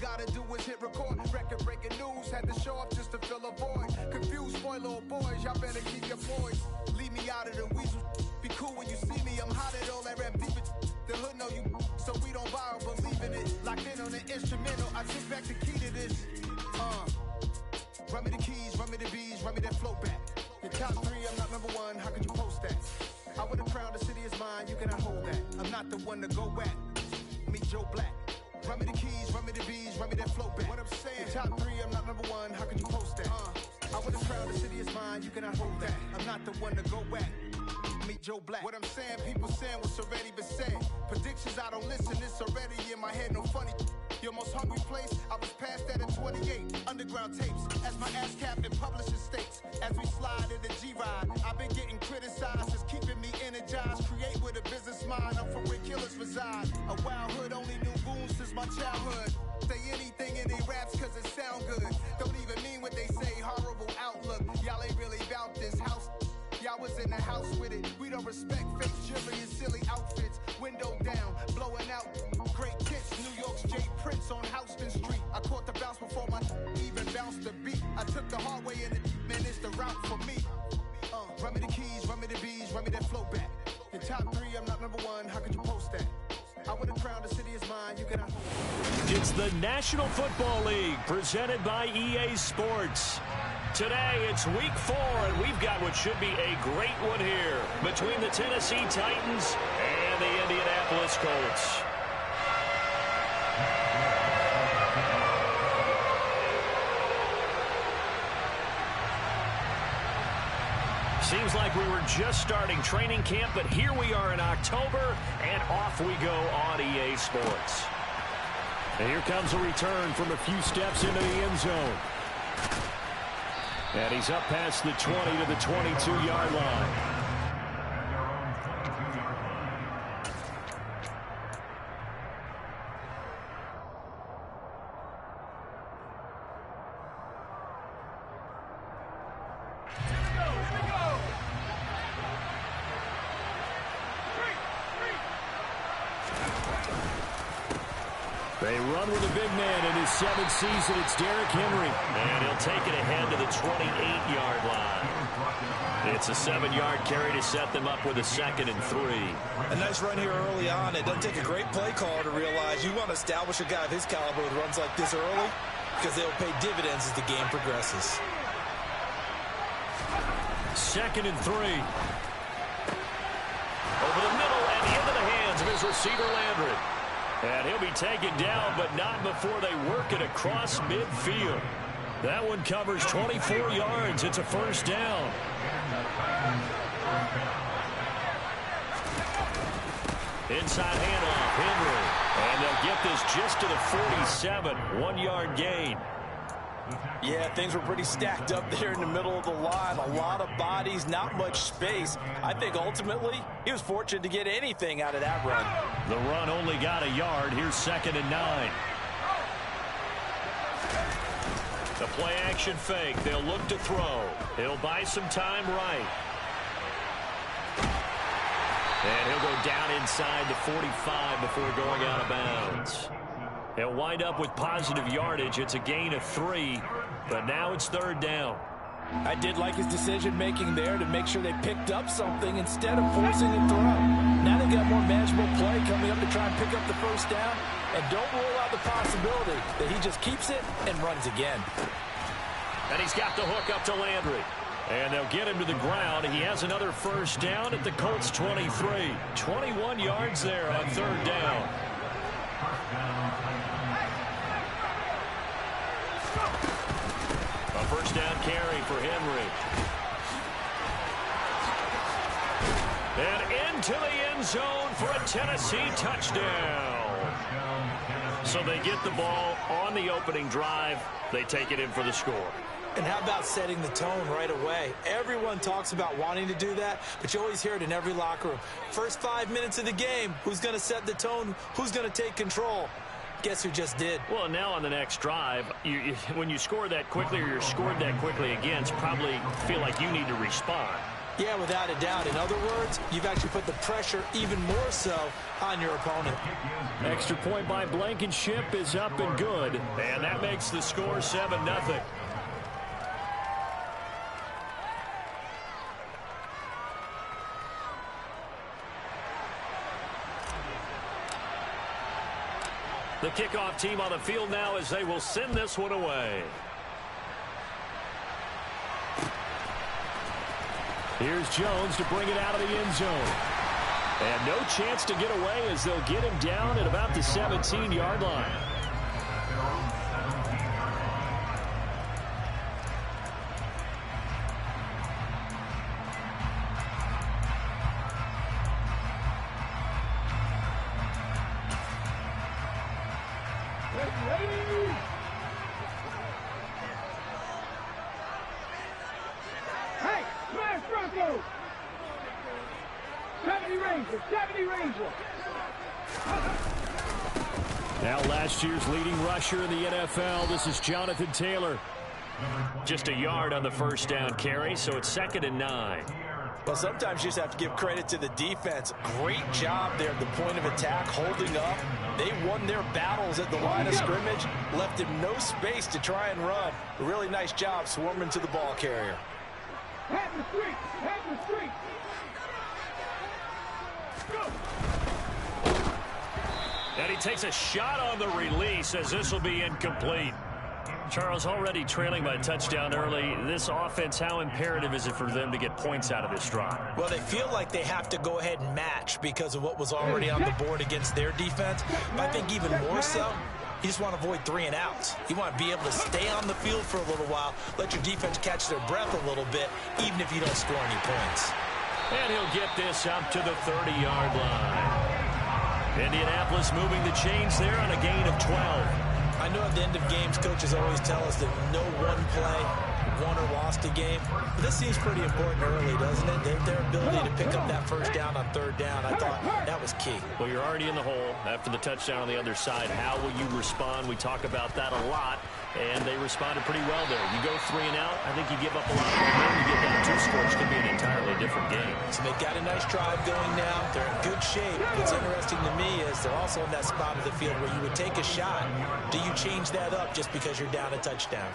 gotta do is hit record. Record-breaking news, had to show up just to fill a void. Confused boy, little boys, y'all better keep your poise. Leave me out of the weasel. Be cool when you see me, I'm hot at all that rap deep. The hood know you, so we don't borrow, believe in it. Locked in on the instrumental, I took back the key to this. Run me the keys, run me the bees, run me that flow back. Your top 3, I'm not number 1, how could you post that? I would've crowned the city is mine, you cannot hold that. I'm not the one to go at. Meet Joe Black. Run me the keys, run me the bees, run me that flow back. What I'm saying, your top 3, I'm not number 1, how could you post that? I would've crowned the city is mine, you cannot hold that. I'm not the one to go at. Meet Joe Black. What I'm saying, people saying what's already been said. Predictions, I don't listen, it's already in my head, no funny. Your most hungry place, I was past that at 28. Underground tapes, as my ass cap in publishing states. As we slide in the G-Ride, I've been getting criticized, it's keeping me energized. Create with a business mind, I'm from where killers reside. A wild hood, only knew goons since my childhood. Say anything in they raps cause it sound good. Don't even mean what they say, horrible outlook. Y'all ain't really about this house. Y'all was in the house with it. We don't respect fake jewelry and silly outfits. Window down, blowing out. Great kits, New York's J. Prince on Houston Street. I caught the bounce before my even bounced the beat. I took the hard way in it, man, it's the route for me. Run me the keys, run me the bees, run me that flow back. Your top 3, I'm not number 1, how could you post that? I would've crowned the city is mine, you cannot. It's the National Football League, presented by EA Sports. Today, it's week 4, and we've got what should be a great one here between the Tennessee Titans and the Indianapolis Colts. Seems like we were just starting training camp, but here we are in October, and off we go on EA Sports. And here comes a return from a few steps into the end zone. And he's up past the 20 to the 22-yard line. They run with a big man in his 7th season. It's Derrick Henry. And he'll take it ahead to the 28-yard line. It's a 7-yard carry to set them up with a 2nd and 3. A nice run here early on. It doesn't take a great play caller to realize you want to establish a guy of his caliber with runs like this early because they'll pay dividends as the game progresses. 2nd and 3. Over the middle and into the hands of his receiver, Landry. And he'll be taken down, but not before they work it across midfield. That one covers 24 yards. It's a 1st down. Inside handoff, Henry. And they'll get this just to the 47, 1-yard gain. Yeah, things were pretty stacked up there in the middle of the line. A lot of bodies, not much space. I think ultimately he was fortunate to get anything out of that run. The run only got a yard. Here's 2nd and 9. The play action fake. They'll look to throw. He'll buy some time right. And he'll go down inside the 45 before going out of bounds. They'll wind up with positive yardage. It's a gain of 3, but now it's 3rd down. I did like his decision-making there to make sure they picked up something instead of forcing a throw. Now they got more manageable play coming up to try and pick up the 1st down, and don't rule out the possibility that he just keeps it and runs again. And he's got the hook up to Landry. And they'll get him to the ground. He has another 1st down at the Colts 23. 21 yards there on 3rd down. A 1st down carry for Henry. And into the end zone for a Tennessee touchdown. So they get the ball on the opening drive. They take it in for the score. And how about setting the tone right away? Everyone talks about wanting to do that, but you always hear it in every locker room. First 5 minutes of the game, who's going to set the tone? Who's going to take control? Guess who just did? Well, now on the next drive, when you score that quickly or you're scored that quickly against, probably feel like you need to respond. Yeah, without a doubt. In other words, you've actually put the pressure even more so on your opponent. Extra point by Blankenship is up and good. And that makes the score 7-0. The kickoff team on the field now as they will send this one away. Here's Jones to bring it out of the end zone. And no chance to get away as they'll get him down at about the 17-yard line. Now last year's leading rusher in the NFL, this is Jonathan Taylor. Just a yard on the first down carry, so it's 2nd and 9. Well, sometimes you just have to give credit to the defense. Great job there at the point of attack, holding up. They won their battles at the line of scrimmage, left him no space to try and run. A really nice job swarming to the ball carrier. Have the street! Have the street! Go! And he takes a shot on the release as this will be incomplete. Charles, already trailing by a touchdown early. This offense, how imperative is it for them to get points out of this drive? Well, they feel like they have to go ahead and match because of what was already on the board against their defense. But I think even more so, you just want to avoid 3 and outs. You want to be able to stay on the field for a little while, let your defense catch their breath a little bit, even if you don't score any points. And he'll get this up to the 30-yard line. Indianapolis moving the chains there on a gain of 12. I know at the end of games, coaches always tell us that no one play won or lost a game. But this seems pretty important early, doesn't it? Their ability to pick up that first down on 3rd down, I thought that was key. Well, you're already in the hole after the touchdown on the other side. How will you respond? We talk about that a lot, and they responded pretty well there. You go 3 and out, I think you give up a lot of momentum. You get down 2 scores, could be an entirely different game. So they've got a nice drive going now. They're in good shape. What's interesting to me is they're also in that spot of the field where you would take a shot. Do you change that up just because you're down a touchdown?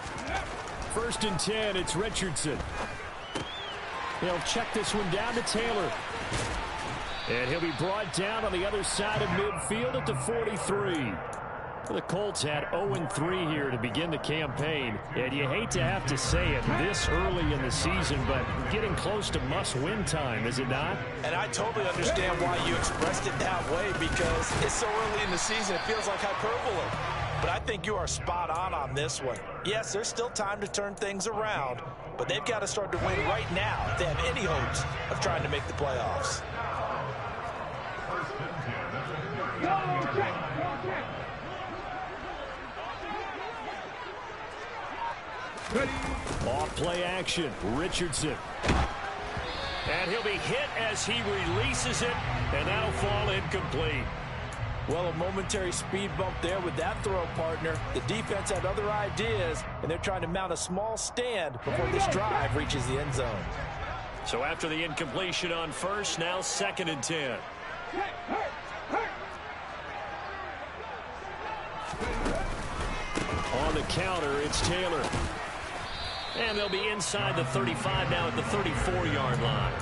1st and 10, it's Richardson. He'll check this one down to Taylor. And he'll be brought down on the other side of midfield at the 43. The Colts had 0-3 here to begin the campaign. And you hate to have to say it this early in the season, but getting close to must-win time, is it not? And I totally understand why you expressed it that way, because it's so early in the season, it feels like hyperbole. But I think you are spot on this one. Yes, there's still time to turn things around, but they've got to start to win right now if they have any hopes of trying to make the playoffs. Off play action, Richardson. And he'll be hit as he releases it, and that'll fall incomplete. Well, a momentary speed bump there with that throw, partner. The defense had other ideas, and they're trying to mount a small stand before this drive reaches the end zone. So after the incompletion on 1st, now 2nd and 10. On the counter, it's Taylor. And they'll be inside the 35 now at the 34-yard line.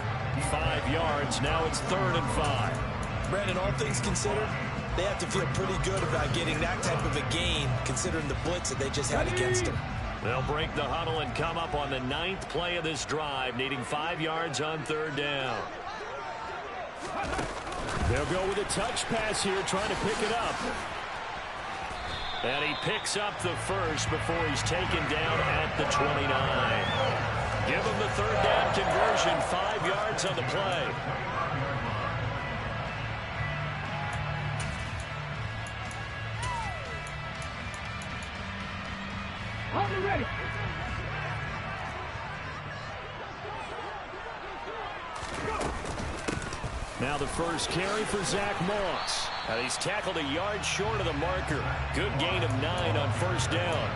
5 yards, now it's 3rd and 5. Brandon, all things considered, they have to feel pretty good about getting that type of a gain, considering the blitz that they just had against them. They'll break the huddle and come up on the 9th play of this drive, needing 5 yards on 3rd down. They'll go with a touch pass here, trying to pick it up. And he picks up the first before he's taken down at the 29. Give him the 3rd down conversion, 5 yards on the play. Ready. Now the first carry for Zach Moss. Now he's tackled a yard short of the marker. Good gain of 9 on 1st down.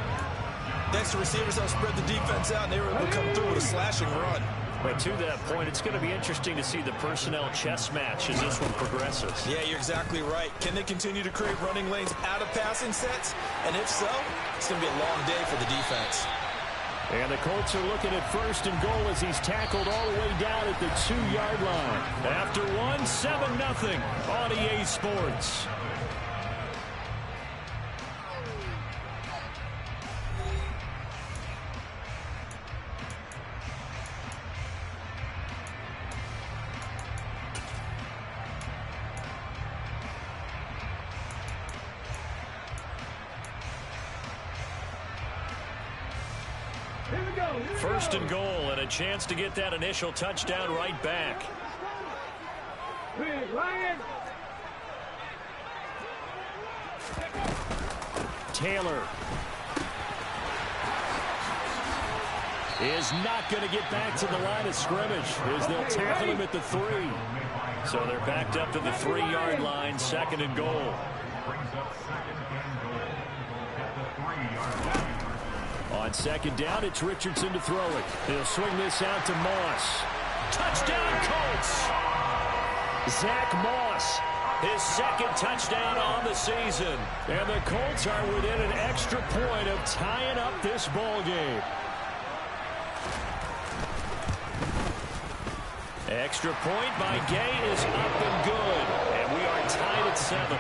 Thanks to receivers that spread the defense out, and they were able to come through with a slashing run. But to that point, it's going to be interesting to see the personnel chess match as this one progresses. Yeah, you're exactly right. Can they continue to create running lanes out of passing sets? And if so, it's going to be a long day for the defense. And the Colts are looking at 1st and goal as he's tackled all the way down at the 2-yard line. After one, 7-0 on EA Sports. First and goal, and a chance to get that initial touchdown right back. Taylor is not going to get back to the line of scrimmage as they'll tackle him at the 3. So they're backed up to the 3-yard line, 2nd and goal. On 2nd down, it's Richardson to throw it. He'll swing this out to Moss. Touchdown, Colts! Zach Moss, his 2nd touchdown on the season. And the Colts are within an extra point of tying up this ball game. Extra point by Gay is up and good. And we are tied at 7.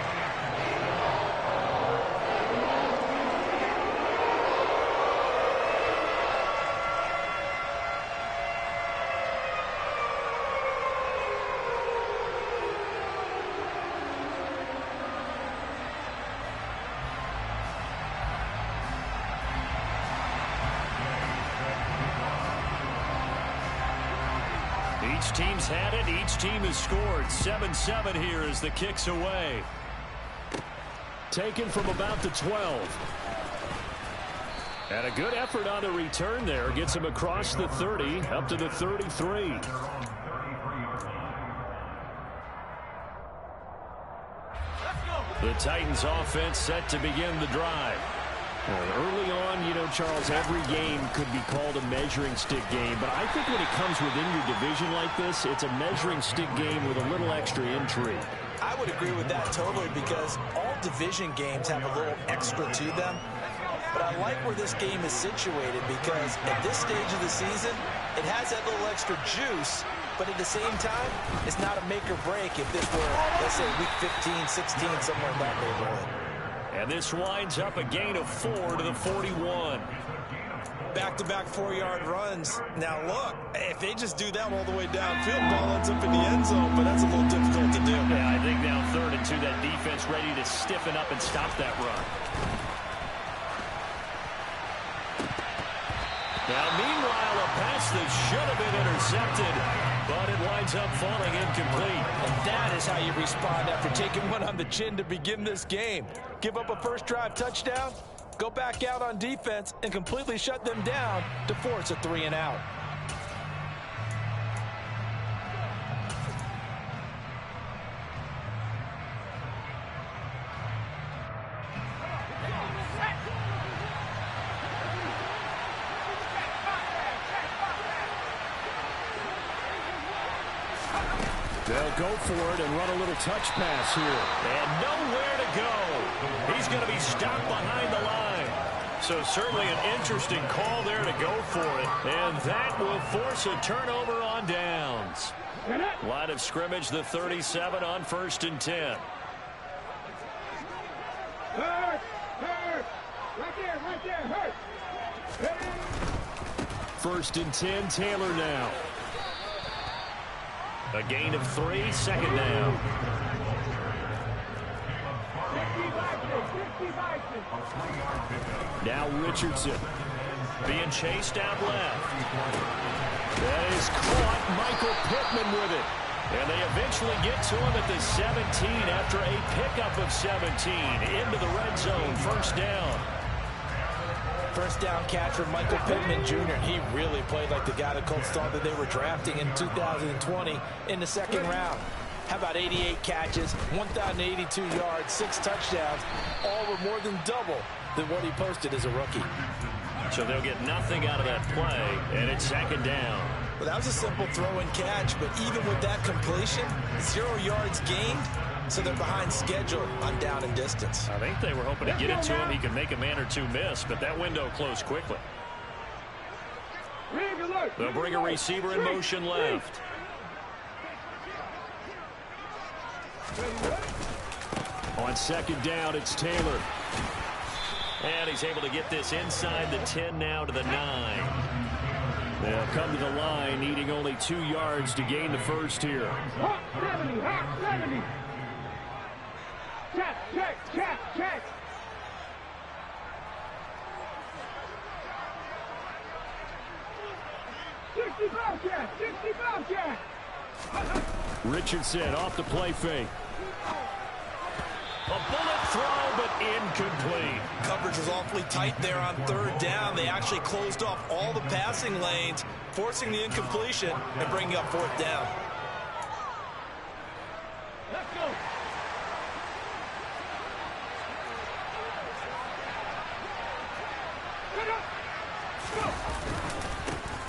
Each team's had it. Each team has scored. 7-7 here as the kick's away. Taken from about the 12. And a good effort on the return there. Gets him across the 30, up to the 33. The Titans offense set to begin the drive. Early on, you know, Charles, every game could be called a measuring stick game. But I think when it comes within your division like this, it's a measuring stick game with a little extra intrigue. I would agree with that totally because all division games have a little extra to them. But I like where this game is situated because at this stage of the season, it has that little extra juice. But at the same time, it's not a make or break if this were, let's say, week 15, 16, somewhere in that neighborhood. And this winds up a gain of 4 to the 41. Back-to-back 4-yard runs. Now, look, if they just do that all the way downfield, ball ends up in the end zone, but that's a little difficult to do. Yeah, I think now 3rd and 2, that defense ready to stiffen up and stop that run. Now, meanwhile, a pass that should have been intercepted, but it winds up falling incomplete. And that is how you respond after taking one on the chin to begin this game. Give up a first drive touchdown, go back out on defense, and completely shut them down to force a 3-and-out. They'll go for it and run a little touch pass here. And nowhere to go. He's going to be stopped behind the line. So certainly an interesting call there to go for it. And that will force a turnover on downs. Line of scrimmage, the 37 on 1st and 10. Hurt! Hurt! Right there, hurt! 1st and 10, Taylor now. A gain of 3, 2nd down. Now Richardson being chased out left. That is caught. Michael Pittman with it. And they eventually get to him at the 17 after a pickup of 17 into the red zone. 1st down. First down catch from Michael Pittman Jr. He really played like the guy the Colts thought that they were drafting in 2020 in the 2nd round. How about 88 catches, 1,082 yards, 6 touchdowns, all were more than double than what he posted as a rookie. So they'll get nothing out of that play, and it's 2nd down. Well, that was a simple throw and catch, but even with that completion, 0 yards gained, so they're behind schedule on down and distance. I think they were hoping to get it to him. He could make a man or two miss, but that window closed quickly. They'll bring a receiver in motion left. On second down, it's Taylor. And he's able to get this inside the 10 now to the 9. They'll come to the line, needing only 2 yards to gain the first here. Hot 70, hot 70. Check. 65 check. Richardson off the play fake. A bullet throw, but incomplete. Coverage was awfully tight there on third down. They actually closed off all the passing lanes, forcing the incompletion and bringing up fourth down. Let's go.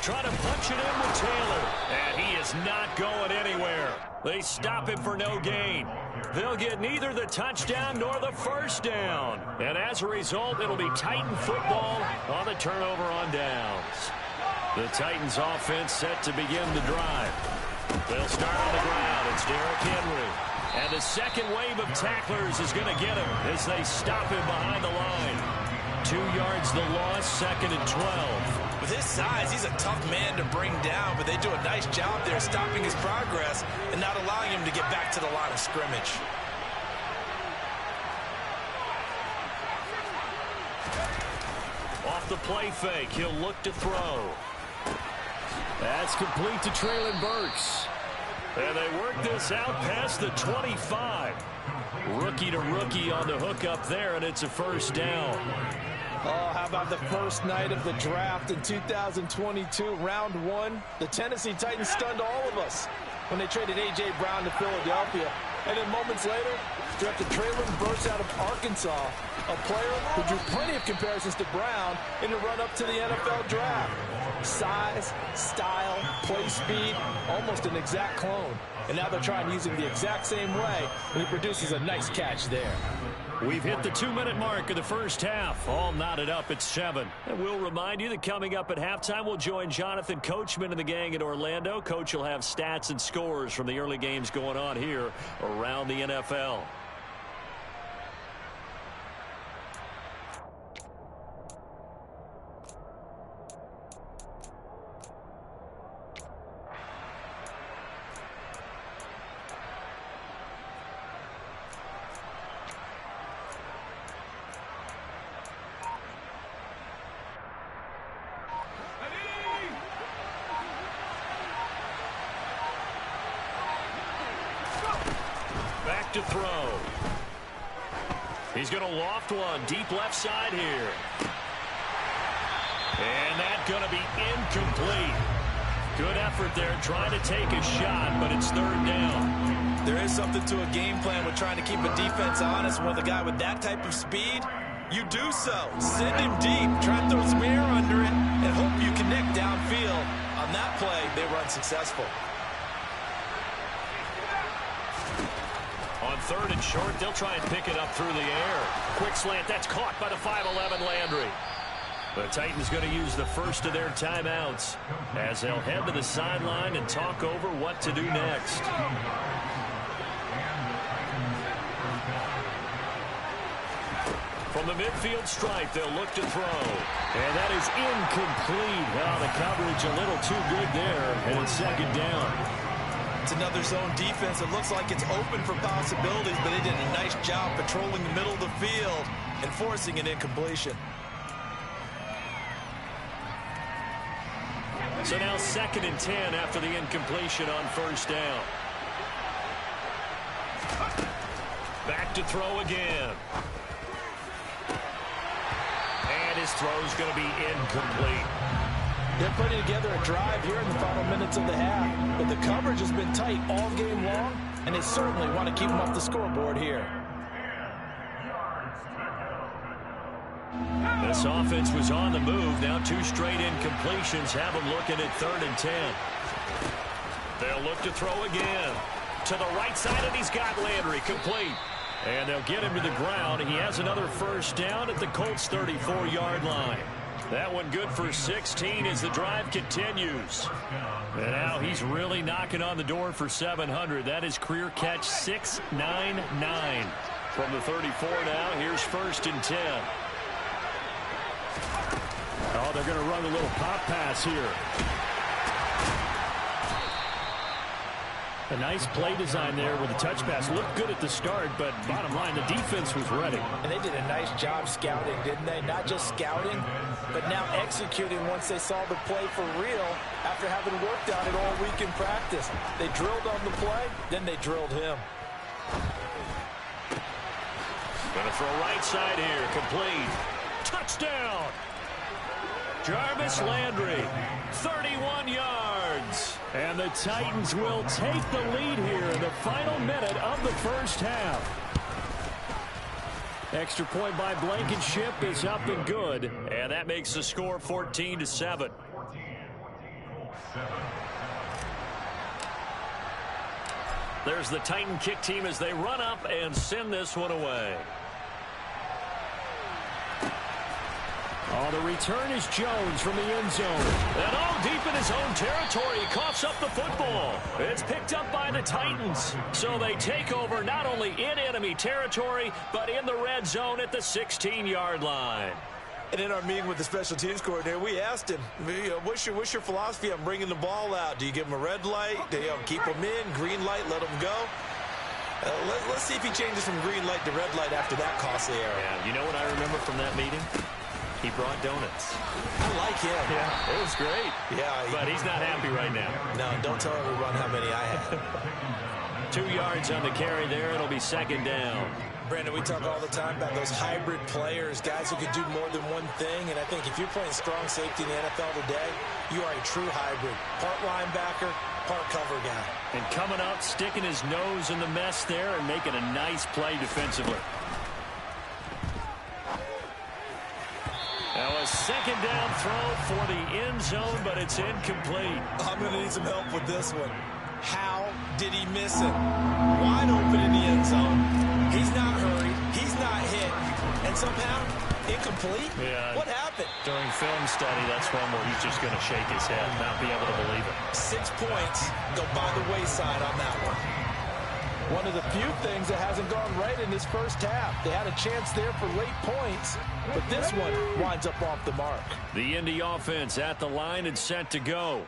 Trying to punch it in with Taylor. And he is not going anywhere. They stop him for no gain. They'll get neither the touchdown nor the first down. And as a result, it'll be Titan football on the turnover on downs. The Titans offense set to begin the drive. They'll start on the ground. It's Derrick Henry. And the second wave of tacklers is going to get him as they stop him behind the line. 2 yards the loss, second and 12. With his size, he's a tough man to bring down, but they do a nice job there stopping his progress and not allowing him to get back to the line of scrimmage. Off the play fake, he'll look to throw. That's complete to Traylon Burks. And they work this out past the 25. Rookie to rookie on the hook up there, and it's a first down. Oh, how about the first night of the draft in 2022, round 1? The Tennessee Titans stunned all of us when they traded A.J. Brown to Philadelphia. And then moments later, drafted Traylon Burks out of Arkansas, a player who drew plenty of comparisons to Brown in the run-up to the NFL draft. Size, style, play speed, almost an exact clone. And now they're trying to use him the exact same way, and he produces a nice catch there. We've hit the 2-minute mark of the first half. All knotted up at 7. And we'll remind you that coming up at halftime, we'll join Jonathan Coachman and the gang in Orlando. Coach will have stats and scores from the early games going on here around the NFL. Back to throw. He's going to loft one deep left side here. And that's going to be incomplete. Good effort there trying to take a shot, but it's third down. There is something to a game plan with trying to keep a defense honest. With a guy with that type of speed, you do so. Send him deep. Try to throw some air under it and hope you connect downfield. On that play, they were unsuccessful. On third and short, they'll try and pick it up through the air. Quick slant, that's caught by the 5'11" Landry. The Titans going to use the first of their timeouts as they'll head to the sideline and talk over what to do next. From the midfield stripe, they'll look to throw. And that is incomplete. Well, the coverage a little too good there, and it's second down. It's another zone defense. It looks like it's open for possibilities, but they did a nice job patrolling the middle of the field and forcing an incompletion. So now second and 10 after the incompletion on first down. Back to throw again. And his throw's going to be incomplete. They're putting together a drive here in the final minutes of the half, but the coverage has been tight all game long, and they certainly want to keep them off the scoreboard here. This offense was on the move. Now 2 straight incompletions have them looking at third and 10. They'll look to throw again. To the right side, and he's got Landry complete. And they'll get him to the ground. He has another first down at the Colts' 34-yard line. That one good for 16 as the drive continues. And now he's really knocking on the door for 700. That is career catch 699. From the 34 now, here's 1st and 10. Oh, they're going to run a little pop pass here. A nice play design there with the touch pass. Looked good at the start, but bottom line, the defense was ready. And they did a nice job scouting, didn't they? Not just scouting, but now executing once they saw the play for real after having worked on it all week in practice. They drilled on the play, then they drilled him. Going to throw right side here. Complete. Touchdown. Jarvis Landry, 31 yards. And the Titans will take the lead here in the final minute of the first half. Extra point by Blankenship is up and good. And that makes the score 14-7. There's the Titan kick team as they run up and send this one away. Oh, the return is Jones from the end zone. And all deep in his own territory, he coughs up the football. It's picked up by the Titans. So they take over not only in enemy territory, but in the red zone at the 16-yard line. And in our meeting with the special teams coordinator, we asked him, what's your philosophy on bringing the ball out? Do you give him a red light? Do you keep him in? Green light, let him go? Let's see if he changes from green light to red light after that costly error. Yeah, you know what I remember from that meeting? He brought donuts. I like him. Yeah, it was great. Yeah. But he's not happy right now. No, don't tell everyone how many I had. 2 yards on the carry there. It'll be 2nd down. Brandon, we talk all the time about those hybrid players, guys who can do more than one thing. And I think if you're playing strong safety in the NFL today, you are a true hybrid. Part linebacker, part cover guy. And coming up, sticking his nose in the mess there and making a nice play defensively. Now a 2nd down throw for the end zone, but it's incomplete. I'm going to need some help with this one. How did he miss it? Wide open in the end zone. He's not hurried. He's not hit. And somehow, incomplete? Yeah. What happened? During film study, that's one where he's just going to shake his head, not be able to believe it. 6 points go by the wayside on that one. One of the few things that hasn't gone right in this first half. They had a chance there for late points, but this one winds up off the mark. The Indy offense at the line and set to go.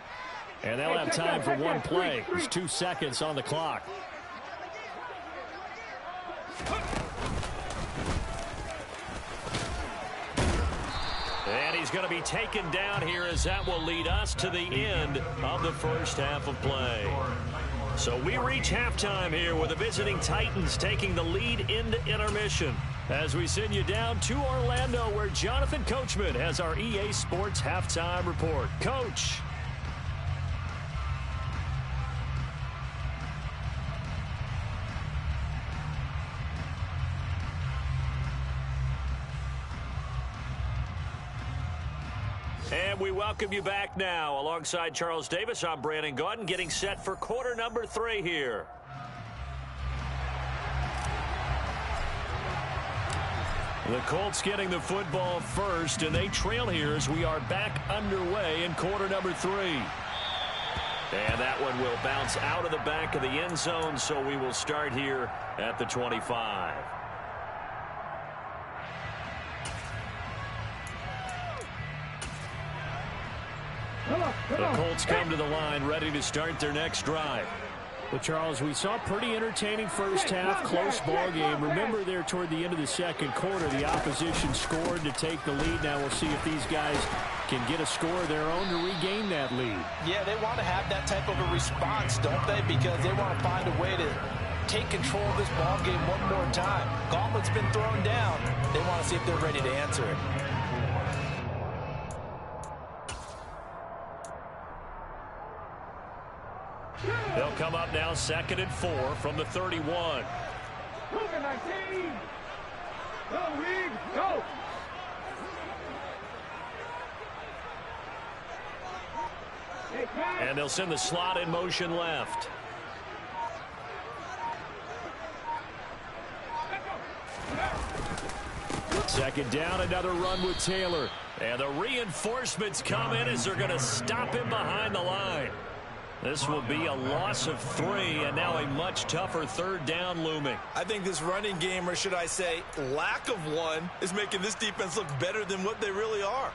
And they'll have time for one play. There's 2 seconds on the clock. And he's going to be taken down here as that will lead us to the end of the first half of play. So we reach halftime here with the visiting Titans taking the lead into intermission. As we send you down to Orlando where Jonathan Coachman has our EA Sports halftime report. Coach. And we welcome you back now. Alongside Charles Davis, I'm Brandon Gaudin, getting set for quarter number 3 here. The Colts getting the football first, and they trail here as we are back underway in quarter number 3. And that one will bounce out of the back of the end zone, so we will start here at the 25. The Colts come to the line, ready to start their next drive. But, Charles, we saw a pretty entertaining first half, close ball game. Remember there toward the end of the second quarter, the opposition scored to take the lead. Now we'll see if these guys can get a score of their own to regain that lead. Yeah, they want to have that type of a response, don't they? Because they want to find a way to take control of this ball game one more time. Gauntlet's been thrown down. They want to see if they're ready to answer it. They'll come up now 2nd and 4 from the 31. Move it, 19. Go, Reed, go. Hey, And they'll send the slot in motion left. Second down, another run with Taylor. And the reinforcements come in as they're going to stop him behind the line. This will be a loss of 3, and now a much tougher third down looming. I think this running game, or should I say lack of one, is making this defense look better than what they really are.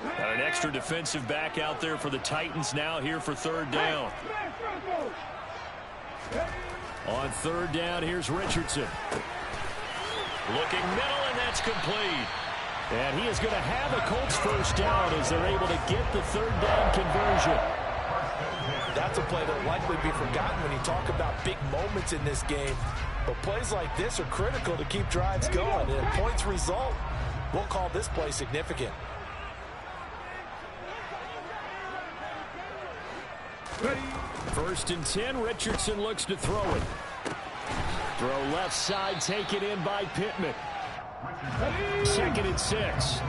Got an extra defensive back out there for the Titans now here for third down. On third down, here's Richardson. Looking middle, and that's complete. And he is going to have a Colts first down as they're able to get the third down conversion. That's a play that will likely be forgotten when you talk about big moments in this game. But plays like this are critical to keep drives going. And if points result, we'll call this play significant. First and 10, Richardson looks to throw it. Throw left side, taken in by Pittman. Second and 6.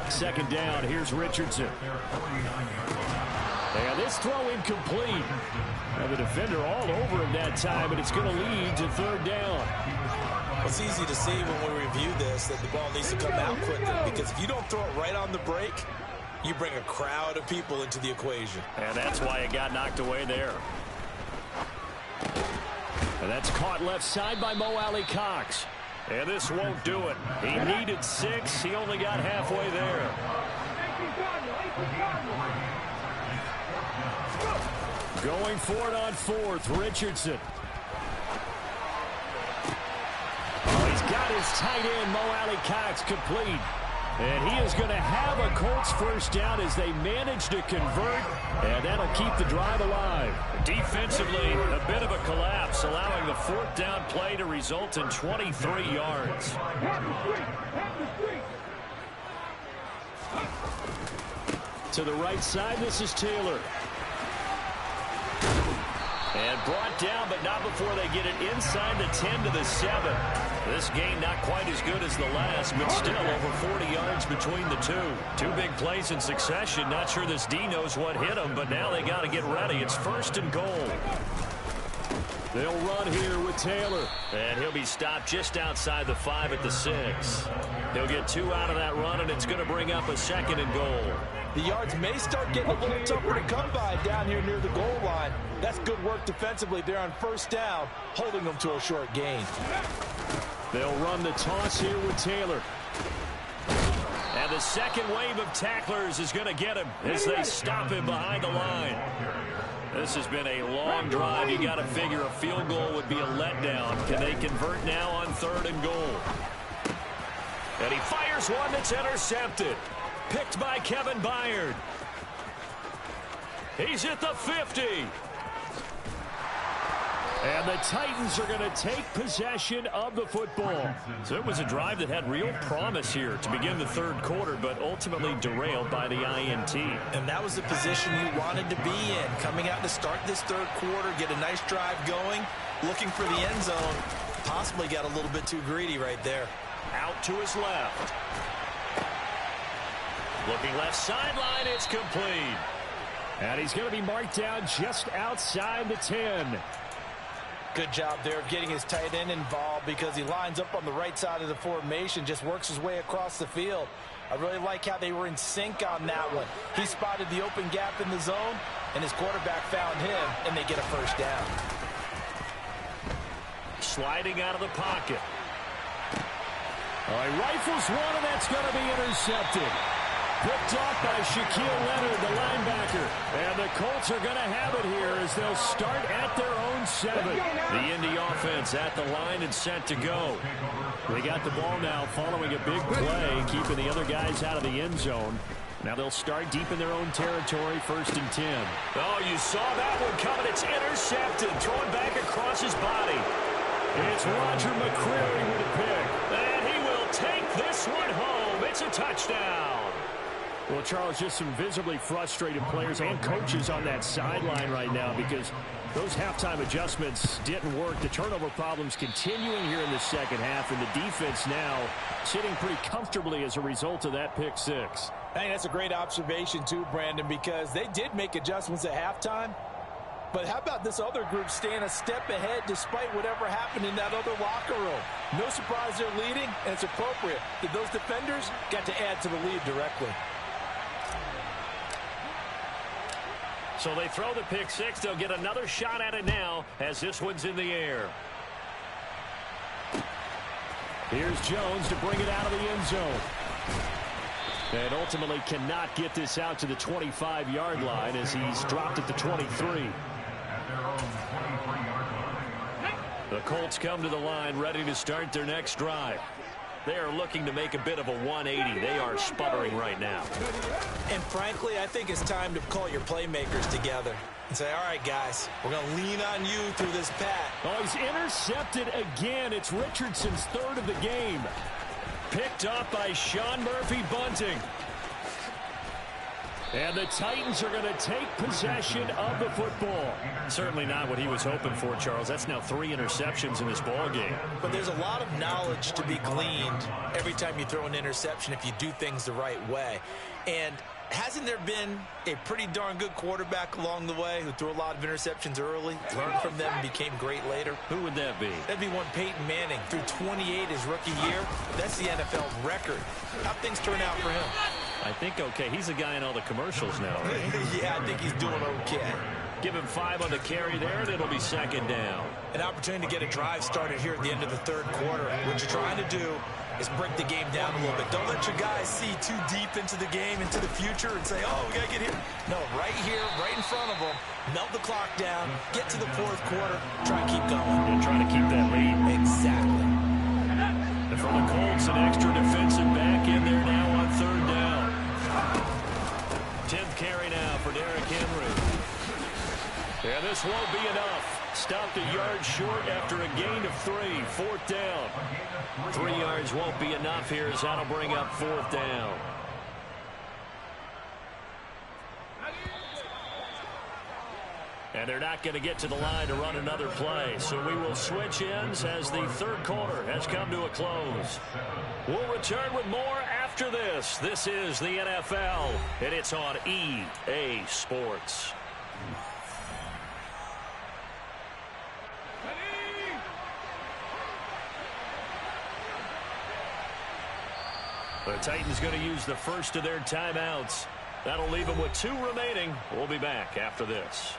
Second down, here's Richardson. And this throw incomplete. Now the defender all over him that time, but it's going to lead to third down. It's easy to see when we review this that the ball needs to come out quickly, because if you don't throw it right on the break, you bring a crowd of people into the equation. And that's why it got knocked away there. And that's caught left side by Mo Alley-Cox. And this won't do it. He needed 6. He only got halfway there. Going for it on fourth, Richardson. Oh, he's got his tight end, Mo Alley-Cox, complete. And he is going to have a Colts first down as they manage to convert, and that'll keep the drive alive. Defensively, a bit of a collapse, allowing the fourth down play to result in 23 yards. To the right side, this is Taylor. And brought down, but not before they get it inside the 10 to the 7. This game not quite as good as the last, but still over 40 yards between the two. Two big plays in succession. Not sure this D knows what hit them, but now they got to get ready. It's first and goal. They'll run here with Taylor. And he'll be stopped just outside the 5 at the 6. He'll get 2 out of that run, and it's going to bring up a second and goal. The yards may start getting a little tougher to come by down here near the goal line. That's good work defensively there on first down, holding them to a short gain. They'll run the toss here with Taylor. And the second wave of tacklers is going to get him as they stop him behind the line. This has been a long drive. You got to figure a field goal would be a letdown. Can they convert now on third and goal? And he fires one that's intercepted. Picked by Kevin Byard. He's at the 50. And the Titans are going to take possession of the football. So it was a drive that had real promise here to begin the third quarter, but ultimately derailed by the INT. And that was the position you wanted to be in. Coming out to start this third quarter, get a nice drive going, looking for the end zone. Possibly got a little bit too greedy right there. Out to his left. Looking left sideline, it's complete. And he's going to be marked down just outside the 10. Good job there of getting his tight end involved, because he lines up on the right side of the formation, just works his way across the field. I really like how they were in sync on that one. He spotted the open gap in the zone, and his quarterback found him, and they get a first down. Sliding out of the pocket. All right, rifles one, and that's going to be intercepted. Picked off by Shaquille Leonard, the linebacker. And the Colts are going to have it here as they'll start at their own 7. The Indy offense at the line and set to go. They got the ball now following a big play, keeping the other guys out of the end zone. Now they'll start deep in their own territory, first and 10. Oh, you saw that one coming. It's intercepted. Throwing back across his body. It's Roger McCreary with a pick. And he will take this one home. It's a touchdown. Well, Charles, just some visibly frustrated players and coaches on that sideline right now because those halftime adjustments didn't work. The turnover problems continuing here in the second half, and the defense now sitting pretty comfortably as a result of that pick six. I think that's a great observation too, Brandon, because they did make adjustments at halftime. But how about this other group staying a step ahead despite whatever happened in that other locker room? No surprise they're leading, and it's appropriate that those defenders got to add to the lead directly. So they throw the pick six. They'll get another shot at it now as this one's in the air. Here's Jones to bring it out of the end zone. And ultimately cannot get this out to the 25-yard line as he's dropped at the 23. The Colts come to the line ready to start their next drive. They are looking to make a bit of a 180. They are sputtering right now. And frankly, I think it's time to call your playmakers together and say, all right, guys, we're going to lean on you through this pat. Oh, he's intercepted again. It's Richardson's third of the game. Picked up by Sean Murphy-Bunting. And the Titans are going to take possession of the football. Certainly not what he was hoping for, Charles. That's now 3 interceptions in this ball game. But there's a lot of knowledge to be gleaned every time you throw an interception if you do things the right way. And hasn't there been a pretty darn good quarterback along the way who threw a lot of interceptions early, learned from them, and became great later? Who would that be? That'd be one Peyton Manning. Threw 28 his rookie year. That's the NFL record. How'd things turn out for him? I think okay. He's a guy in all the commercials now, right? Yeah, I think he's doing okay. Give him 5 on the carry there, and it'll be second down. An opportunity to get a drive started here at the end of the third quarter. What you're trying to do is break the game down a little bit. Don't let your guys see too deep into the game, into the future, and say, oh, we got to get here. No, right here, right in front of them, melt the clock down, get to the fourth quarter, try and keep going. And try to keep that lead. Exactly. And for the Colts, an extra defensive back in there now on third down. 10th carry now for Derrick Henry. And this won't be enough. Stopped a yard short after a gain of 3. Fourth down. 3 yards won't be enough here as that'll bring up fourth down. And they're not going to get to the line to run another play. So we will switch ends as the third quarter has come to a close. We'll return with more after this. This is the NFL, and it's on EA Sports. The Titans going to use the first of their timeouts. That'll leave them with 2 remaining. We'll be back after this.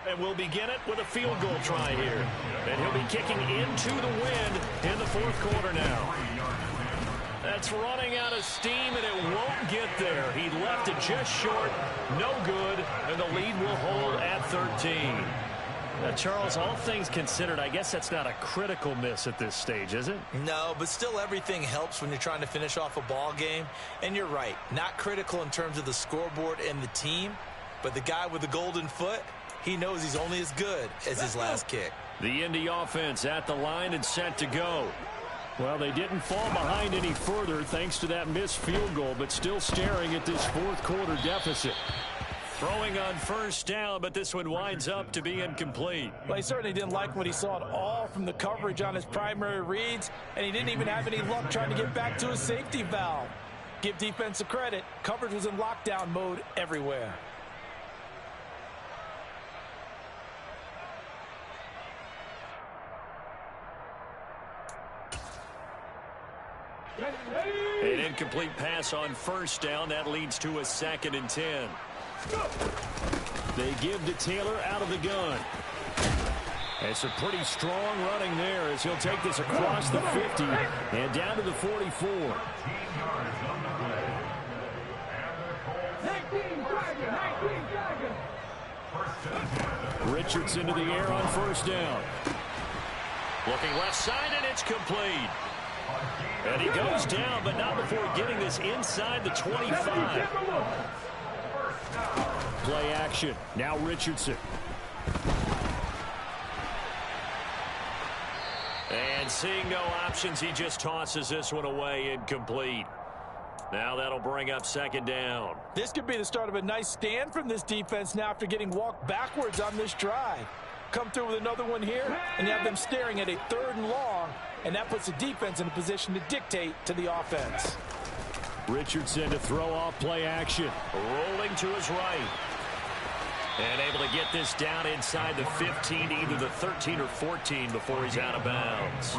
And we'll begin it with a field goal try here. And he'll be kicking into the wind in the fourth quarter now. That's running out of steam, and it won't get there. He left it just short, no good, and the lead will hold at 13. Now, Charles, all things considered, I guess that's not a critical miss at this stage, is it? No, but still everything helps when you're trying to finish off a ball game. And you're right, not critical in terms of the scoreboard and the team, but the guy with the golden foot, he knows he's only as good as his last kick. The Indy offense at the line and set to go. Well, they didn't fall behind any further thanks to that missed field goal, but still staring at this fourth quarter deficit. Throwing on first down, but this one winds up to be incomplete. Well, he certainly didn't like what he saw at all from the coverage on his primary reads, and he didn't even have any luck trying to get back to his safety valve. Give defensive credit. Coverage was in lockdown mode everywhere. An incomplete pass on first down. That leads to a 2nd and 10. They give to Taylor out of the gun. It's a pretty strong running there as he'll take this across the 50 and down to the 44. 19 Richardson to the air on first down. Looking left side, and it's complete. And he goes down, but not before getting this inside the 25. Play action. Now Richardson. And seeing no options, he just tosses this one away, incomplete. Now that'll bring up second down. This could be the start of a nice stand from this defense now after getting walked backwards on this drive. Come through with another one here, and you have them staring at a 3rd and long, and that puts the defense in a position to dictate to the offense. Richardson to throw off play action. Rolling to his right. And able to get this down inside the 15, either the 13 or 14 before he's out of bounds.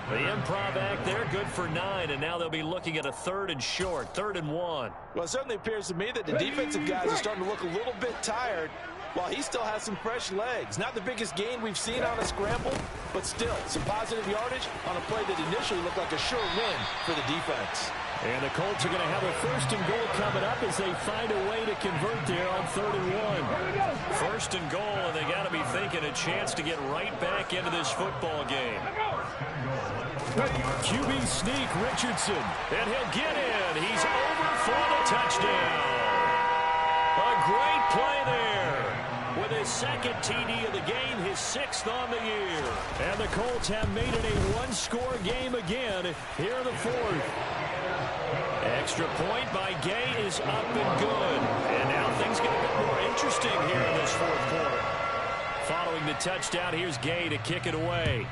The improv act there, good for 9, and now they'll be looking at a 3rd and short, 3rd and 1. Well, it certainly appears to me that the defensive guys are starting to look a little bit tired while he still has some fresh legs. Not the biggest gain we've seen on a scramble, but still some positive yardage on a play that initially looked like a sure win for the defense. And the Colts are going to have a 1st and goal coming up as they find a way to convert there on 3rd and 1. 1st and goal, and they got to be thinking a chance to get right back into this football game. QB sneak, Richardson. And he'll get in. He's over for the touchdown. A great play there. With his 2nd TD of the game, his 6th on the year. And the Colts have made it a 1-score game again here in the 4th. Extra point by Gay is up and good. And now things get a bit more interesting here in this 4th quarter. Following the touchdown, here's Gay to kick it away.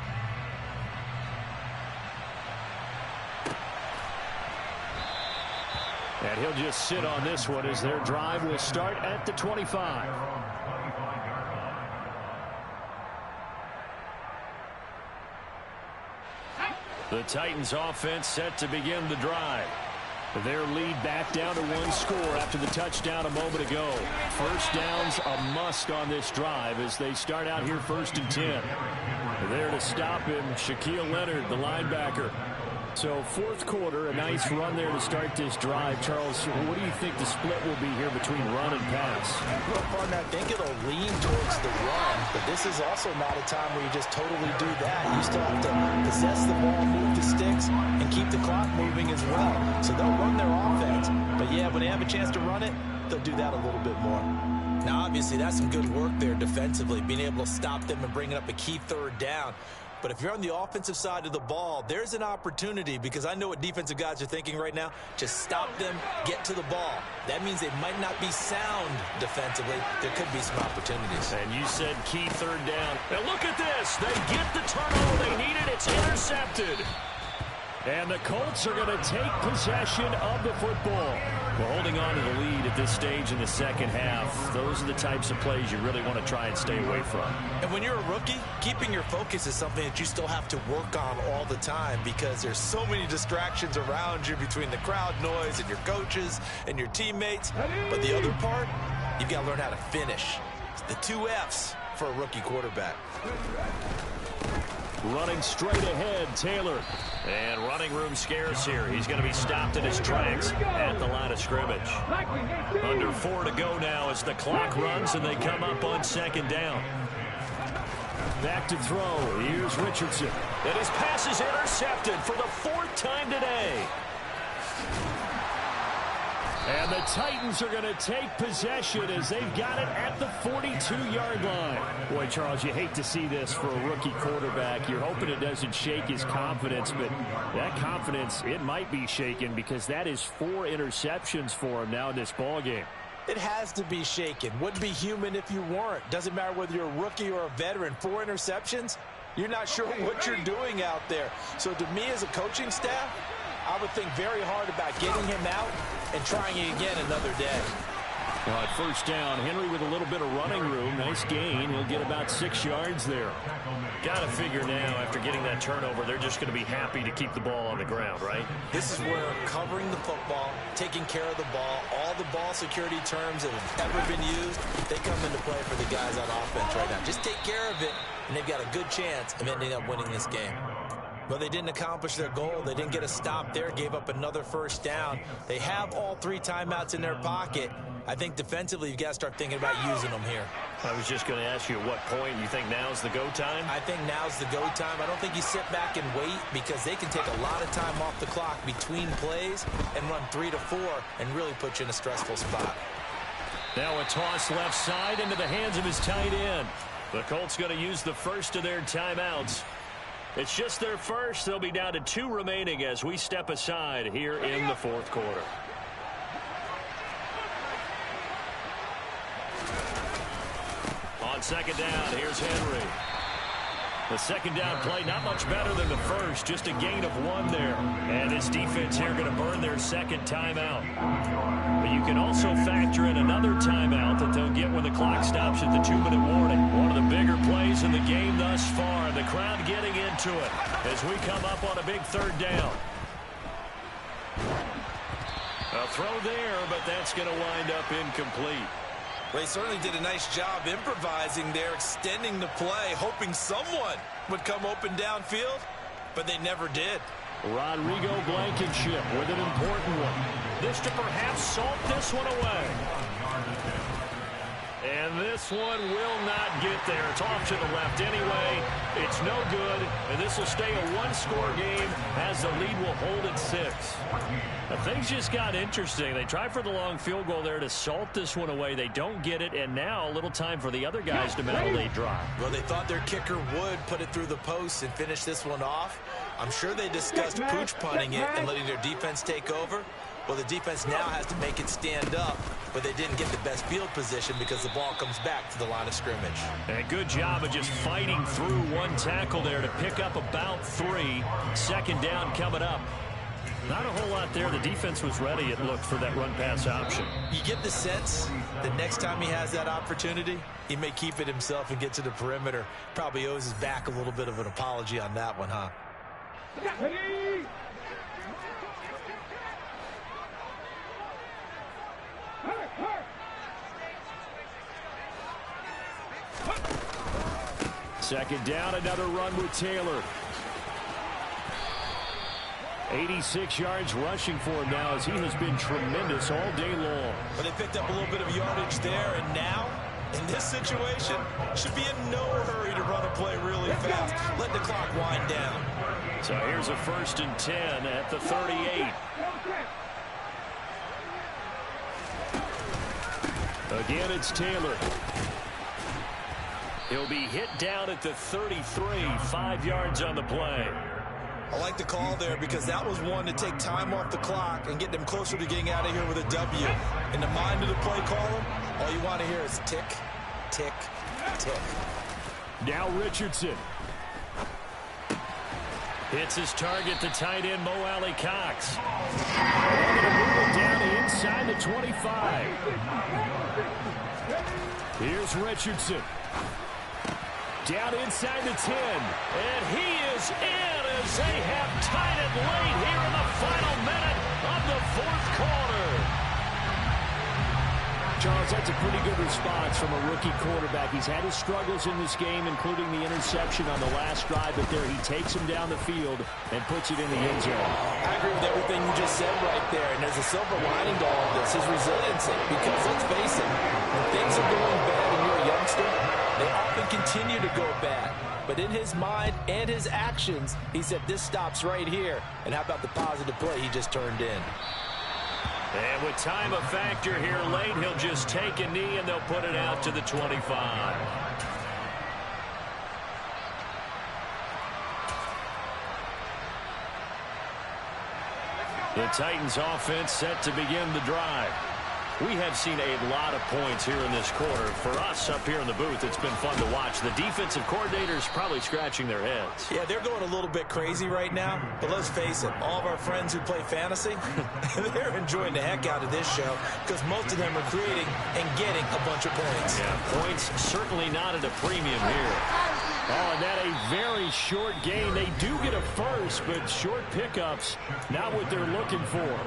And he'll just sit on this one as their drive will start at the 25. The Titans offense set to begin the drive. Their lead back down to 1 score after the touchdown a moment ago. 1st down's a must on this drive as they start out here 1st and 10. There to stop him, Shaquille Leonard, the linebacker. So 4th quarter, a nice run there to start this drive. Charles, what do you think the split will be here between run and pass? Well, partner, I think it'll lean towards the run, but this is also not a time where you just totally do that. You still have to possess the ball, move the sticks, and keep the clock moving as well. So they'll run their offense, but yeah, when they have a chance to run it, they'll do that a little bit more. Now, obviously, that's some good work there defensively, being able to stop them and bringing up a key 3rd down. But if you're on the offensive side of the ball, there's an opportunity, because I know what defensive guys are thinking right now. Just stop them, get to the ball. That means they might not be sound defensively. There could be some opportunities. And you said key 3rd down. Now look at this. They get the turnover they needed. It's intercepted. And the Colts are going to take possession of the football. We're holding on to the lead at this stage in the 2nd half. Those are the types of plays you really want to try and stay away from. And when you're a rookie, keeping your focus is something that you still have to work on all the time, because there's so many distractions around you between the crowd noise and your coaches and your teammates. But the other part, you've got to learn how to finish. It's the 2 F's for a rookie quarterback. Running straight ahead, Taylor. And running room scarce here. He's going to be stopped in his tracks at the line of scrimmage. Under 4 to go now as the clock runs and they come up on 2nd down. Back to throw. Here's Richardson. And his pass is intercepted for the 4th time today. And the Titans are going to take possession as they've got it at the 42-yard line. Boy, Charles, you hate to see this for a rookie quarterback. You're hoping it doesn't shake his confidence, but that confidence, it might be shaken, because that is 4 interceptions for him now in this ballgame. It has to be shaken. Wouldn't be human if you weren't. Doesn't matter whether you're a rookie or a veteran. 4 interceptions, you're not sure what you're doing out there. So to me as a coaching staff, I would think very hard about getting him out and trying it again another day. Well, at 1st down, Henry with a little bit of running room. Nice gain. He'll get about 6 yards there. Got to figure now, after getting that turnover, they're just going to be happy to keep the ball on the ground, right? This is where covering the football, taking care of the ball, all the ball security terms that have ever been used, they come into play for the guys on offense right now. Just take care of it, and they've got a good chance of ending up winning this game. Well, they didn't accomplish their goal. They didn't get a stop there, gave up another first down. They have all 3 timeouts in their pocket. I think defensively you've got to start thinking about using them here. I was just going to ask you at what point you think now's the go time? I think now's the go time. I don't think you sit back and wait because they can take a lot of time off the clock between plays and run 3 to 4 and really put you in a stressful spot. Now a toss left side into the hands of his tight end. The Colts going to use the first of their timeouts. It's just their first. They'll be down to 2 remaining as we step aside here in the fourth quarter. On second down, here's Henry. The second down play, not much better than the first, just a gain of 1 there. And this defense here going to burn their second timeout. But you can also factor in another timeout that they'll get when the clock stops at the 2-minute warning. One of the bigger plays in the game thus far. The crowd getting into it as we come up on a big third down. A throw there, but that's going to wind up incomplete. They certainly did a nice job improvising there, extending the play, hoping someone would come open downfield, but they never did. Rodrigo Blankenship with an important one. This to perhaps salt this one away. And this one will not get there. It's off to the left anyway. It's no good, and this will stay a 1-score game as the lead will hold at 6. Now, things just got interesting. They tried for the long field goal there to salt this one away. They don't get it, and now a little time for the other guys to mount a late drive. Well, they thought their kicker would put it through the post and finish this one off. I'm sure they discussed pooch punting it and letting their defense take over. Well, the defense now has to make it stand up, but they didn't get the best field position because the ball comes back to the line of scrimmage. And good job of just fighting through one tackle there to pick up about 3. Second down coming up. Not a whole lot there. The defense was ready, it looked, for that run-pass option. You get the sense that next time he has that opportunity, he may keep it himself and get to the perimeter. Probably owes his back a little bit of an apology on that one, huh? Second down, another run with Taylor. 86 yards rushing for him now as he has been tremendous all day long. But they picked up a little bit of yardage there, and now, in this situation, should be in no hurry to run a play really fast. Let the clock wind down. So here's a 1st and 10 at the 38. Again, it's Taylor. He'll be hit down at the 33, 5 yards on the play. I like the call there because that was one to take time off the clock and get them closer to getting out of here with a W. In the mind of the play caller, all you want to hear is tick, tick, tick. Now Richardson. Hits his target, the tight end, Mo Alley Cox. They're going to move it down inside the 25. Here's Richardson. Down inside the 10. And he is in as they have tied it late here in the final minute of the fourth quarter. Charles, that's a pretty good response from a rookie quarterback. He's had his struggles in this game, including the interception on the last drive, but there he takes him down the field and puts it in the end zone. I agree with everything you just said right there, and there's a silver lining to all of this, his resiliency, because let's face it, when things are going bad and you're a youngster, they often continue to go bad. But in his mind and his actions, he said this stops right here. And how about the positive play he just turned in? And with time a factor here late, he'll just take a knee and they'll put it out to the 25. The Titans offense set to begin the drive. We have seen a lot of points here in this quarter. For us up here in the booth, it's been fun to watch. The defensive coordinators probably scratching their heads. Yeah, they're going a little bit crazy right now. But let's face it, all of our friends who play fantasy, they're enjoying the heck out of this show because most of them are creating and getting a bunch of points. Yeah, points certainly not at a premium here. Oh, and that a very short gain. They do get a first, but short pickups, not what they're looking for.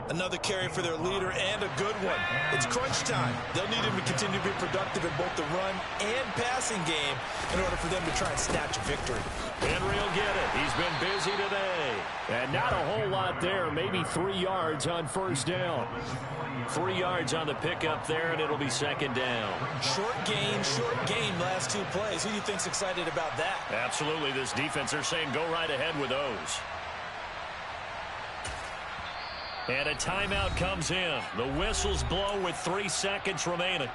Another carry for their leader and a good one. It's crunch time. They'll need him to continue to be productive in both the run and passing game in order for them to try and snatch a victory. Henry will get it. He's been busy today. And not a whole lot there. Maybe 3 yards on first down. 3 yards on the pickup there, and it'll be second down. Short gain last 2 plays. Who do you think's excited about that? Absolutely. This defense, they're saying go right ahead with those. And a timeout comes in. The whistles blow with 3 seconds remaining.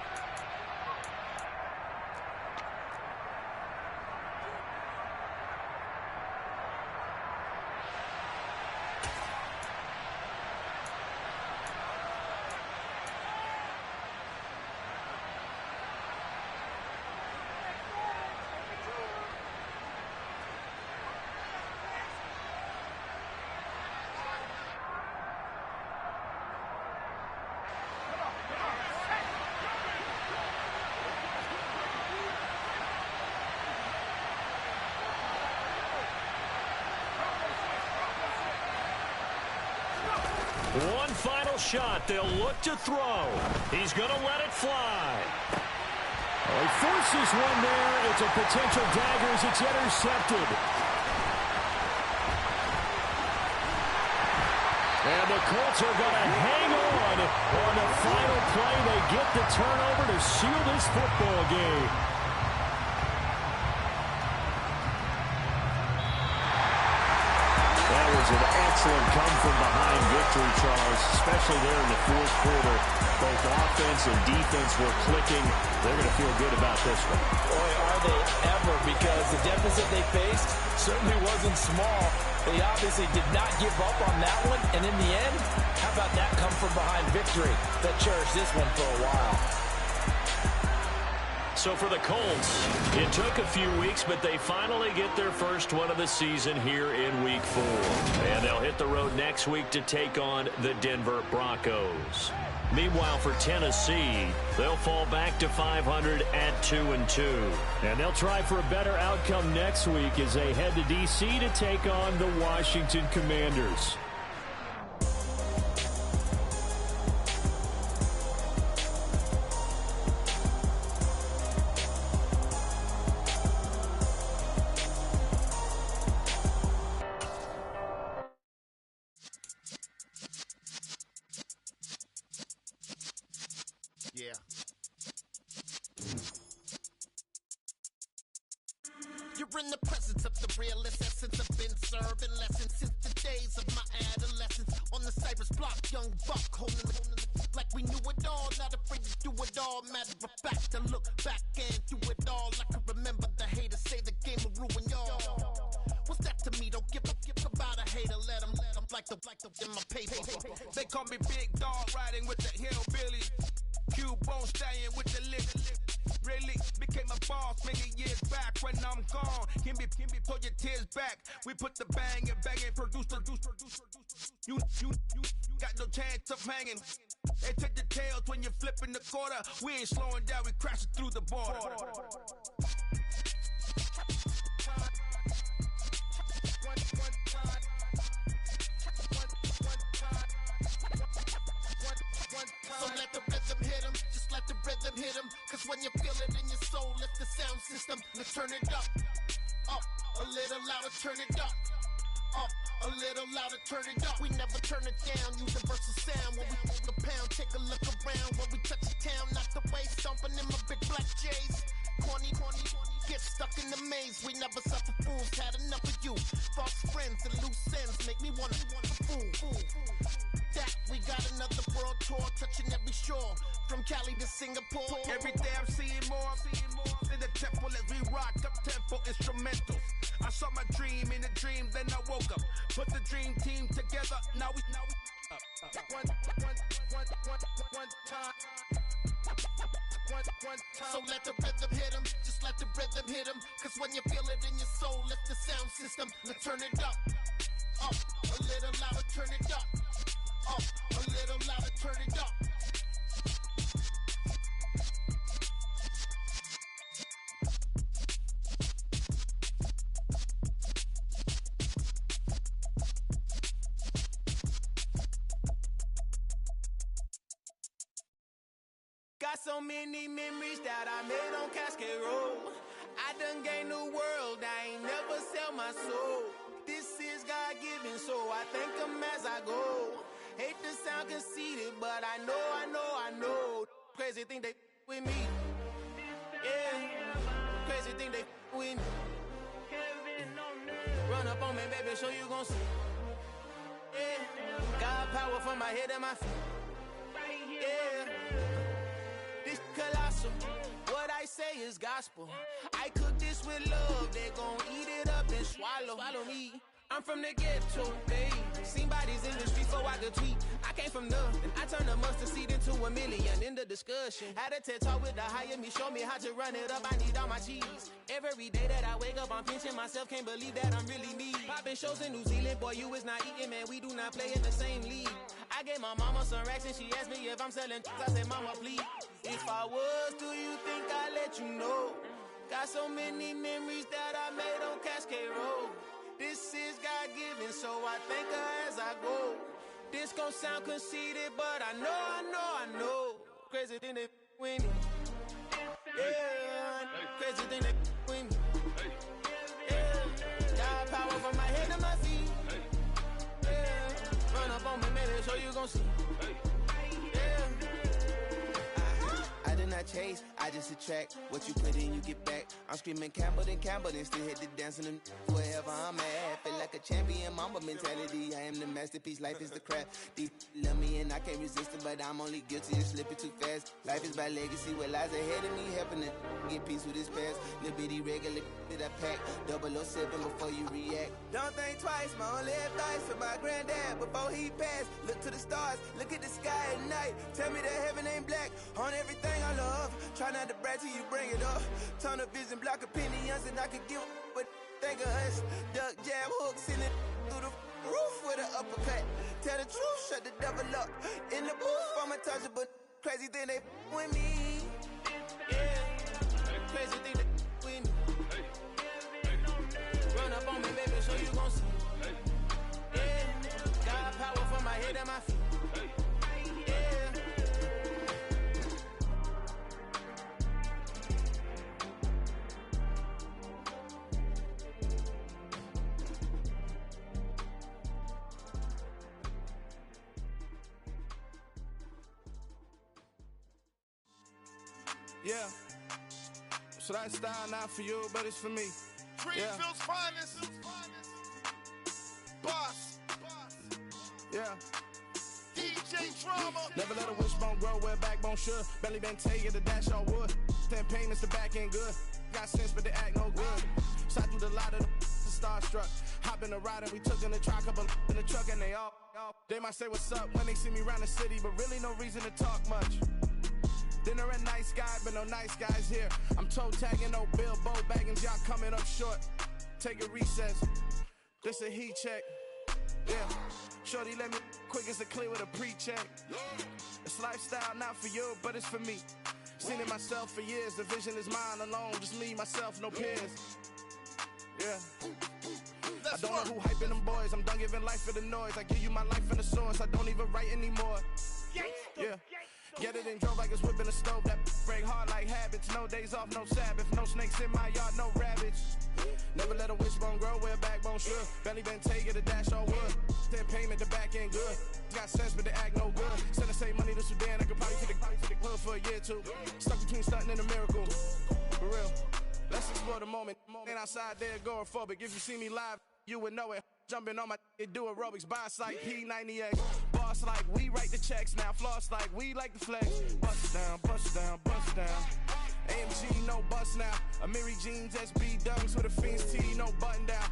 One final shot. They'll look to throw. He's going to let it fly. Well, he forces one there. It's a potential dagger as it's intercepted. And the Colts are going to hang on the final play. They get the turnover to seal this football game. That was an excellent come-from-behind victory, Charles, especially there in the fourth quarter. Both offense and defense were clicking. They're going to feel good about this one. Boy, are they ever, because the deficit they faced certainly wasn't small. They obviously did not give up on that one, and in the end, how about that come-from-behind victory that cherished this one for a while? So for the Colts, it took a few weeks, but they finally get their first one of the season here in Week 4. And they'll hit the road next week to take on the Denver Broncos. Meanwhile, for Tennessee, they'll fall back to 500 at 2-2. And they'll try for a better outcome next week as they head to D.C. to take on the Washington Commanders. Yeah. You're in the presence of the realest essence. I've been serving lessons since the days of my adolescence. On the Cypress block, young buck holding like we knew it all. Not afraid to do it all. Matter of fact, I look back and do it all. I can remember the haters say the game will ruin y'all. What's that to me? Don't give about a hater. Let them like the in my paper. They call me Big Dog, riding with the hillbillies. Q-Bone stallion with the lick. Really became a boss many years back. When I'm gone, can be pull your tears back. We put the bang and produce. You got no chance of hanging. They take the tails when you're flipping the quarter. We ain't slowing down, we crashing through the border. So let the rhythm hit him, just let the rhythm hit him. Cause when you feel it in your soul, lift the sound system. Let's turn it up, a little louder, turn it up, a little louder, turn it up. We never turn it down, universal sound. When we move the pound, take a look around. When we touch the town, not the way, stomping in my big black J's. Corny, get stuck in the maze. We never suffer fools, had enough of you. False friends and loose ends make me wanna fool. That we got another world tour, touching every shore, from Cali to Singapore. Every day I'm seeing more in the temple as we rock up tempo instrumentals. I saw my dream in a dream, then I woke up. Put the dream team together, now we one time. So let the rhythm hit him, just let the rhythm hit him. Cause when you feel it in your soul, lift the sound system. Let's turn it up, a little louder, turn it up, a little louder, turn it up. Got so many memories that I made on Cascade Road. I done gained the world, I ain't never sell my soul. This is God-given, so I thank him as I go. Hate to sound conceited, but I know. Crazy thing they with me. Yeah, crazy thing they with me. Run up on me, baby, show you gon' see. Yeah, God power from my head and my feet. Yeah, this colossal. What I say is gospel. I cook this with love, they gon' eat it up and swallow me. I'm from the ghetto, babe. Seen bodies in the street so I could tweet. I came from nothing. I turned a mustard seed into $1 million in the discussion. Had a TED talk with the hire me, show me how to run it up. I need all my cheese. Every day that I wake up, I'm pinching myself. Can't believe that I'm really me. Popping shows in New Zealand, boy, you is not eating, man. We do not play in the same league. I gave my mama some racks and she asked me if I'm selling. I said, mama, please. If I was, do you think I'd let you know? Got so many memories that I made on Cascade Road. This is God-given, so I thank her as I go. This gon' sound conceited, but I know. Crazy thing they with me. Yeah, crazy thing they with me. Yeah, God power from my head to my feet. Yeah, run up on me, maybe so you gon' see. I did not chase, I just attract. What you put in, you get back. I'm screaming Campbell, then still hit the dancing and wherever I'm at. Feel like a champion, mamba mentality. I am the masterpiece, life is the craft. Deep love me and I can't resist it, but I'm only guilty of slipping too fast. Life is by legacy, what lies ahead of me, helping to get peace with this past. Little bitty regular that I pack, 007 before you react. Don't think twice, my only advice for my granddad before he passed. Look to the stars, look at the sky at night. Tell me that heaven ain't black on everything I love. Try not to brag till you bring it up. Tunnel vision, block opinions, and I can give what think of us. Duck, jab, hook, send it through the roof with an uppercut. Tell the truth, shut the devil up. In the booth, I'm untouchable. Crazy thing they with me. Yeah, crazy thing they with me. Run up on me, baby, so you gon' see. Yeah, God power from my head and my feet. Yeah, so that style not for you, but it's for me. Greenfield's finest. Boss. Yeah. DJ Drama. Never let a wishbone grow where a backbone should. Belly been taking the dash all wood. 10 payments, the back ain't good. Got sense, but they act no good. Shot through the lot of the starstruck. Hop in the ride and we took in the truck, couple in the truck, and they might say what's up when they see me around the city, but really no reason to talk much. Dinner at Nice Guy, but no nice guys here. I'm toe tagging, no Bilbo baggins, y'all coming up short. Take a recess, this a heat check. Yeah, shorty let me quick as a clear with a pre-check. It's lifestyle not for you, but it's for me. Seen it myself for years, the vision is mine alone. Just me, myself, no peers. Yeah. I don't know who hyping them boys. I'm done giving life for the noise. I give you my life in the source. I don't even write anymore. Yeah. Get it and drove like it's whipping a stove. That break hard like habits. No days off, no Sabbath. No snakes in my yard, no rabbits. Never let a wishbone grow where a backbone should. Belly been taking the dash all wood. 10 payment, the back ain't good. Got sense, but they act no good. Send the same money to Sudan. I could probably take the hood for a year or two. Stuck between stunting and a miracle. For real. Let's explore the moment. Ain't outside there agoraphobic. If you see me live, you would know it. Jumping on my do aerobics, boss like P90X. Boss like we write the checks now. Floss like we like the flex. Bust down, bust down, bust down. AMG, no bust now. Amiri jeans, SB dunks with a Fiends tee, no button down.